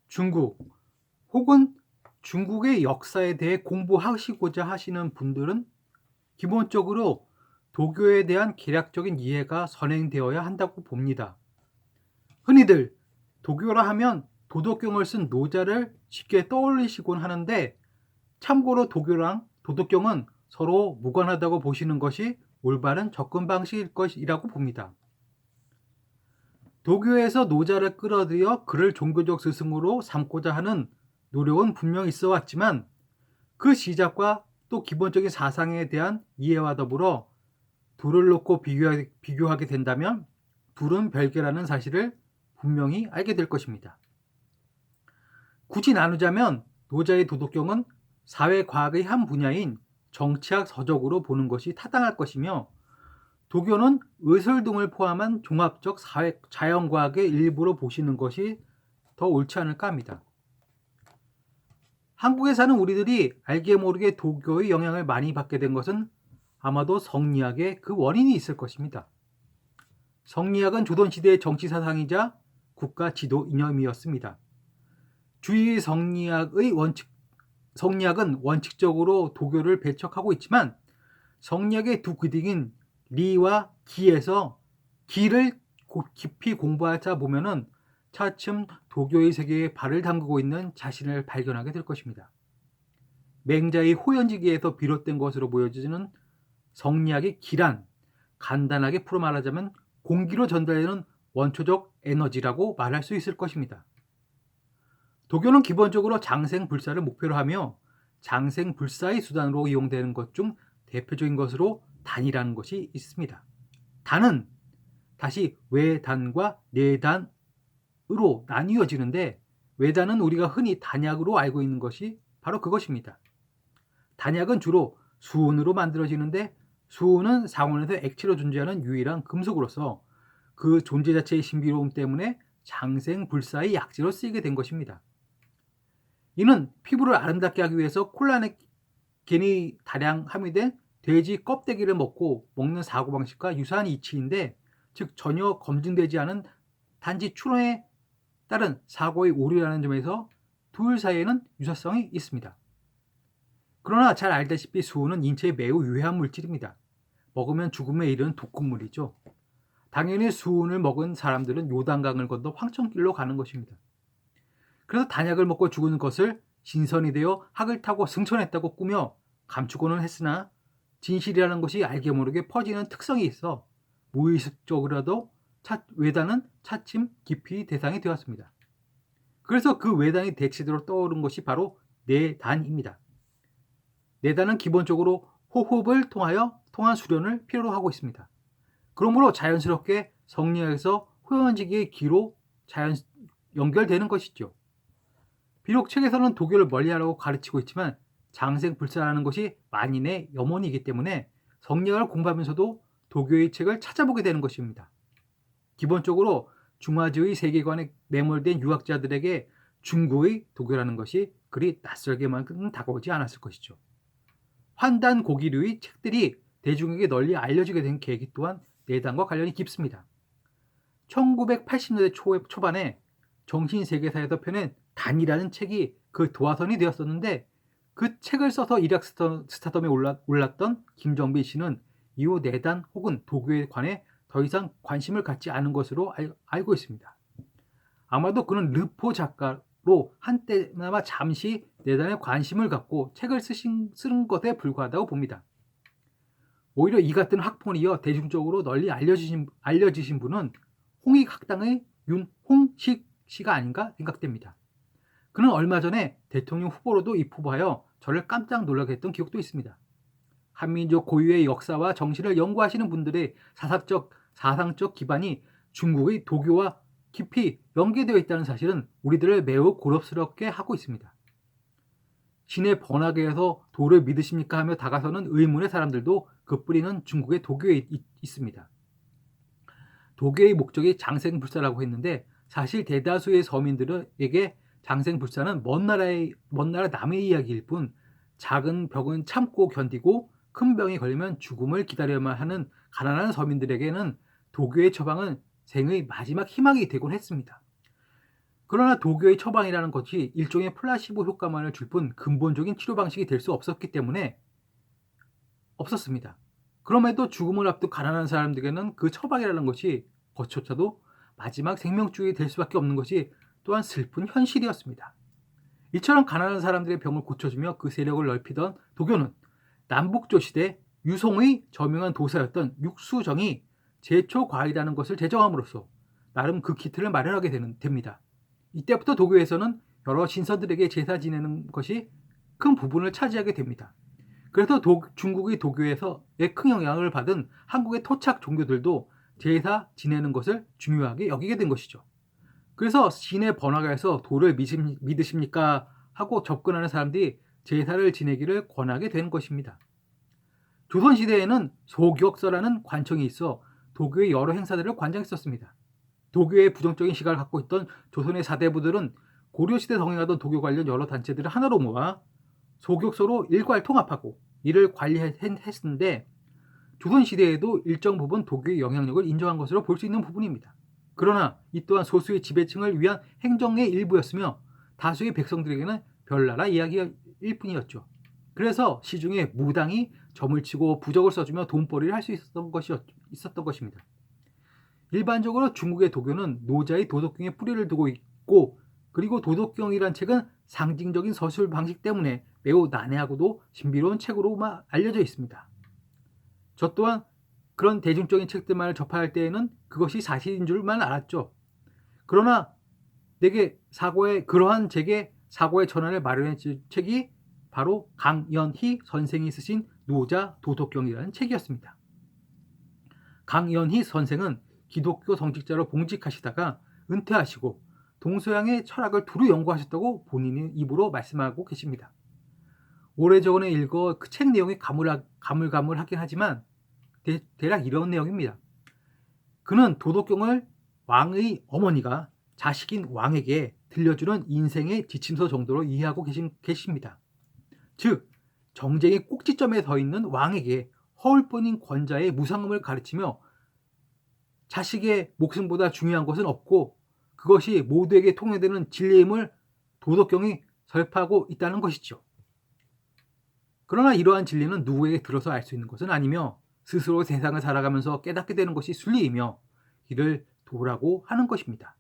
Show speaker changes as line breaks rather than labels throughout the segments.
중국 혹은 중국의 역사에 대해 공부하시고자 하시는 분들은 기본적으로 도교에 대한 개략적인 이해가 선행되어야 한다고 봅니다. 흔히들 도교라 하면 도덕경을 쓴 노자를 쉽게 떠올리시곤 하는데, 참고로 도교랑 도덕경은 서로 무관하다고 보시는 것이 올바른 접근 방식일 것이라고 봅니다. 도교에서 노자를 끌어들여 그를 종교적 스승으로 삼고자 하는 노력은 분명히 있어 왔지만, 그 시작과 또 기본적인 사상에 대한 이해와 더불어 둘을 놓고 비교하게 된다면 둘은 별개라는 사실을 분명히 알게 될 것입니다. 굳이 나누자면 노자의 도덕경은 사회과학의 한 분야인 정치학 서적으로 보는 것이 타당할 것이며, 도교는 의술 등을 포함한 종합적 자연과학의 일부로 보시는 것이 더 옳지 않을까 합니다. 한국에 사는 우리들이 알게 모르게 도교의 영향을 많이 받게 된 것은 아마도 성리학의 그 원인이 있을 것입니다. 성리학은 조선시대의 정치사상이자 국가 지도 이념이었습니다. 주의 성리학은 원칙적으로 도교를 배척하고 있지만, 성리학의 두 귀딩인 리와 기에서 기를 깊이 공부하자 보면은 차츰 도교의 세계에 발을 담그고 있는 자신을 발견하게 될 것입니다. 맹자의 호연지기에서 비롯된 것으로 보여지는 성리학의 기란, 간단하게 풀어 말하자면 공기로 전달되는 원초적 에너지라고 말할 수 있을 것입니다. 도교는 기본적으로 장생불사를 목표로 하며, 장생불사의 수단으로 이용되는 것 중 대표적인 것으로 단이라는 것이 있습니다. 단은 다시 외단과 내단으로 나뉘어지는데, 외단은 우리가 흔히 단약으로 알고 있는 것이 바로 그것입니다. 단약은 주로 수은으로 만들어지는데, 수은은 상온에서 액체로 존재하는 유일한 금속으로서 그 존재 자체의 신비로움 때문에 장생불사의 약재로 쓰이게 된 것입니다. 이는 피부를 아름답게 하기 위해서 콜라겐이 다량 함유된 돼지 껍데기를 먹는 사고방식과 유사한 이치인데, 즉 전혀 검증되지 않은 단지 추론에 따른 사고의 오류라는 점에서 둘 사이에는 유사성이 있습니다. 그러나 잘 알다시피 수은은 인체에 매우 유해한 물질입니다. 먹으면 죽음에 이르는 독극물이죠. 당연히 수은을 먹은 사람들은 요단강을 건너 황천길로 가는 것입니다. 그래서 단약을 먹고 죽은 것을 신선이 되어 학을 타고 승천했다고 꾸며 감추고는 했으나, 진실이라는 것이 알게 모르게 퍼지는 특성이 있어 무의식적으로라도 외단은 차츰 깊이 대상이 되었습니다. 그래서 그 외단이 대체적으로 떠오른 것이 바로 내단입니다. 내단은 기본적으로 호흡을 통한 수련을 필요로 하고 있습니다. 그러므로 자연스럽게 성리학에서 호연지기의 기로 연결되는 것이죠. 비록 책에서는 도교를 멀리하라고 가르치고 있지만, 장생불사라는 것이 만인의 염원이기 때문에 성리학을 공부하면서도 도교의 책을 찾아보게 되는 것입니다. 기본적으로 중화지의 세계관에 매몰된 유학자들에게 중국의 도교라는 것이 그리 낯설게만은 다가오지 않았을 것이죠. 환단고기류의 책들이 대중에게 널리 알려지게 된 계기 또한 내단과 관련이 깊습니다. 1980년대 초반에 정신세계사에서 펴낸 단이라는 책이 그 도화선이 되었었는데, 그 책을 써서 일약 스타덤에 올랐던 김정빈 씨는 이후 내단 혹은 도교에 관해 더 이상 관심을 갖지 않은 것으로 알고 있습니다. 아마도 그는 르포 작가로 한때나마 잠시 내단에 관심을 갖고 책을 쓰는 것에 불과하다고 봅니다. 오히려 이 같은 학문이 이어 대중적으로 널리 알려지신 분은 홍익학당의 윤홍식 씨가 아닌가 생각됩니다. 그는 얼마 전에 대통령 후보로도 입후보하여 저를 깜짝 놀라게 했던 기억도 있습니다. 한민족 고유의 역사와 정신을 연구하시는 분들의 사상적 기반이 중국의 도교와 깊이 연계되어 있다는 사실은 우리들을 매우 고렵스럽게 하고 있습니다. 신의 번화가에서 도를 믿으십니까 하며 다가서는 의문의 사람들도 그 뿌리는 중국의 도교에 있습니다. 도교의 목적이 장생불사라고 했는데, 사실 대다수의 서민들에게 장생불사는 먼 나라 남의 이야기일 뿐, 작은 병은 참고 견디고 큰 병이 걸리면 죽음을 기다려야만 하는 가난한 서민들에게는 도교의 처방은 생의 마지막 희망이 되곤 했습니다. 그러나 도교의 처방이라는 것이 일종의 플라시보 효과만을 줄 뿐 근본적인 치료 방식이 될 수 없었기 때문에 없었습니다. 그럼에도 죽음을 앞둔 가난한 사람들에게는 그 처방이라는 것이 것조차도 마지막 생명줄이 될 수밖에 없는 것이 또한 슬픈 현실이었습니다. 이처럼 가난한 사람들의 병을 고쳐주며 그 세력을 넓히던 도교는 남북조 시대 유송의 저명한 도사였던 육수정이 제초과이라는 것을 제정함으로써 나름 그 키트를 마련하게 됩니다. 이때부터 도교에서는 여러 신선들에게 제사 지내는 것이 큰 부분을 차지하게 됩니다. 그래서 중국의 도교에서의 큰 영향을 받은 한국의 토착 종교들도 제사 지내는 것을 중요하게 여기게 된 것이죠. 그래서 시내 번화가에서 도를 믿으십니까? 하고 접근하는 사람들이 제사를 지내기를 권하게 된 것입니다. 조선시대에는 소격서라는 관청이 있어 도교의 여러 행사들을 관장했었습니다. 도교의 부정적인 시각을 갖고 있던 조선의 사대부들은 고려시대 성행하던 도교 관련 여러 단체들을 하나로 모아 소격서로 일괄 통합하고 이를 관리했는데 조선시대에도 일정 부분 도교의 영향력을 인정한 것으로 볼 수 있는 부분입니다. 그러나 이 또한 소수의 지배층을 위한 행정의 일부였으며 다수의 백성들에게는 별나라 이야기일 뿐이었죠. 그래서 시중에 무당이 점을 치고 부적을 써주며 돈벌이를 할 수 있었던 것입니다. 일반적으로 중국의 도교는 노자의 도덕경에 뿌리를 두고 있고 그리고 도덕경이란 책은 상징적인 서술 방식 때문에 매우 난해하고도 신비로운 책으로만 알려져 있습니다. 저 또한 그런 대중적인 책들만을 접할 때에는 그것이 사실인 줄만 알았죠. 그러나 내게 그러한 제게 사고의 전환을 마련한 책이 바로 강연희 선생이 쓰신 노자 도덕경이라는 책이었습니다. 강연희 선생은 기독교 성직자로 봉직하시다가 은퇴하시고 동서양의 철학을 두루 연구하셨다고 본인의 입으로 말씀하고 계십니다. 오래전에 읽어 그 책 내용이 가물가물하긴 하지만 대략 이런 내용입니다. 그는 도덕경을 왕의 어머니가 자식인 왕에게 들려주는 인생의 지침서 정도로 이해하고 계십니다. 즉 정쟁의 꼭지점에 서 있는 왕에게 허울뿐인 권자의 무상함을 가르치며 자식의 목숨보다 중요한 것은 없고 그것이 모두에게 통용되는 진리임을 도덕경이 설파하고 있다는 것이죠. 그러나 이러한 진리는 누구에게 들어서 알 수 있는 것은 아니며 스스로 세상을 살아가면서 깨닫게 되는 것이 순리이며 이를 도라고 하는 것입니다.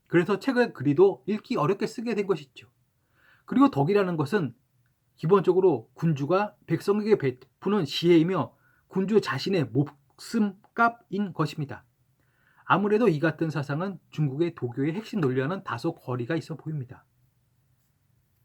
그래서 책을 그리도 읽기 어렵게 쓰게 된 것이죠. 그리고 덕이라는 것은 기본적으로 군주가 백성에게 베푸는 시혜이며 군주 자신의 목숨값인 것입니다. 아무래도 이 같은 사상은 중국의 도교의 핵심 논리와는 다소 거리가 있어 보입니다.